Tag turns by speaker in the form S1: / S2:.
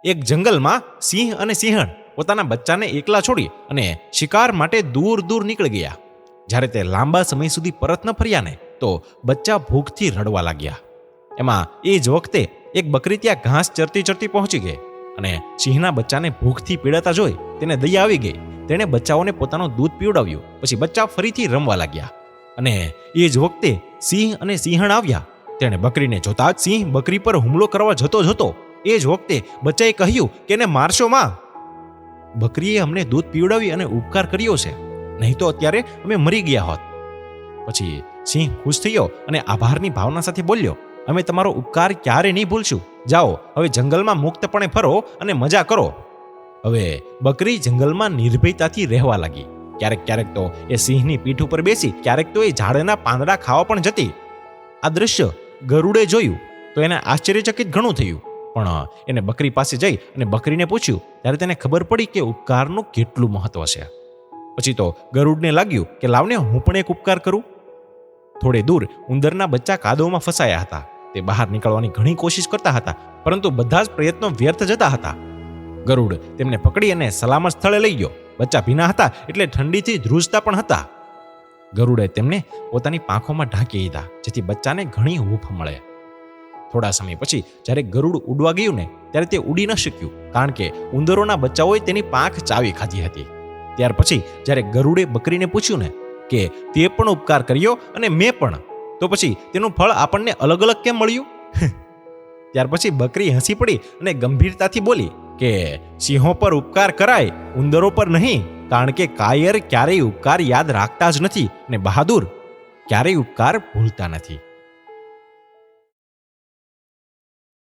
S1: એક જંગલમાં સિંહ અને સિંહણ પોતાના બચ્ચાને એકલા છોડી અને શિકાર માટે દૂર દૂર નીકળી ગયા. જ્યારે તે લાંબા સમય સુધી પરત ન ફર્યા ને તો બચ્ચા ભૂખથી રડવા લાગ્યા. એમાં એ જ વખતે એક બકરી ત્યાં ઘાસ ચરતી ચરતી પહોંચી ગઈ અને સિંહના બચ્ચાને ભૂખથી પીડાતા જોઈ તેને દયા આવી ગઈ. તેણે બચ્ચાઓને પોતાનું દૂધ પીવડાવ્યું. પછી બચ્ચા ફરીથી રમવા લાગ્યા. અને એ જ વખતે સિંહ અને સિંહણ આવ્યા. તેણે બકરીને જોતા જ સિંહ બકરી પર હુમલો કરવા જતો એ જ વખતે બચ્ચાએ કહ્યું કે એને મારશો માં. બકરીએ અમને દૂધ પીવડાવી અને ઉપકાર કર્યો છે, નહીં તો અત્યારે અમે મરી ગયા હોત. પછી સિંહ ખુશ થયો અને આભારની ભાવના સાથે બોલ્યો, અમે તમારો ઉપકાર ક્યારે નહીં ભૂલશું. જાઓ, હવે જંગલમાં મુક્તપણે ફરો અને મજા કરો. હવે બકરી જંગલમાં નિર્ભયતાથી રહેવા લાગી. ક્યારેક તો એ સિંહની પીઠ ઉપર બેસી, ક્યારેક તો એ ઝાડના પાંદડા ખાવા પણ જતી. આ દ્રશ્ય ગરુડે જોયું તો એને આશ્ચર્યચકિત ઘણું થયું. પણ એને બકરી પાસે જઈ અને બકરીને પૂછ્યું ત્યારે તેને ખબર પડી કે ઉપકારનું કેટલું મહત્વ છે. પછી તો ગરુડને લાગ્યું કે લાવને હું પણ એક ઉપકાર કરું. થોડે દૂર ઉંદરના બચ્ચા કાદવમાં ફસાયા હતા. તે બહાર નીકળવાની ઘણી કોશિશ કરતા હતા, પરંતુ બધા જ પ્રયત્નો વ્યર્થ જતા હતા. ગરુડ તેમને પકડી અને સલામત સ્થળે લઈ ગયો. બચ્ચા ભીના હતા એટલે ઠંડીથી ધ્રુજતા પણ હતા. ગરુડે તેમને પોતાની પાંખોમાં ઢાંકી દીધા, જેથી બચ્ચાને ઘણી હૂંફ મળે. થોડા સમય પછી જ્યારે ગરુડ ઉડવા ગયું ને ત્યારે તે ઉડી ન શક્યું, કારણ કે ઉંદરોના બચ્ચાઓએ તેની પાંખ ચાવી ખાધી હતી. ત્યાર પછી જ્યારે ગરુડે બકરીને પૂછ્યું ને કે તે પણ ઉપકાર કર્યો અને મેં પણ, તો પછી તેનું ફળ આપણને અલગ અલગ કેમ મળ્યું? ત્યાર પછી બકરી હસી પડી અને ગંભીરતાથી બોલી કે સિંહો પર ઉપકાર કરાય, ઉંદરો પર નહીં, કારણ કે કાયર ક્યારેય ઉપકાર યાદ રાખતા જ નથી અને બહાદુર ક્યારેય ઉપકાર ભૂલતા નથી.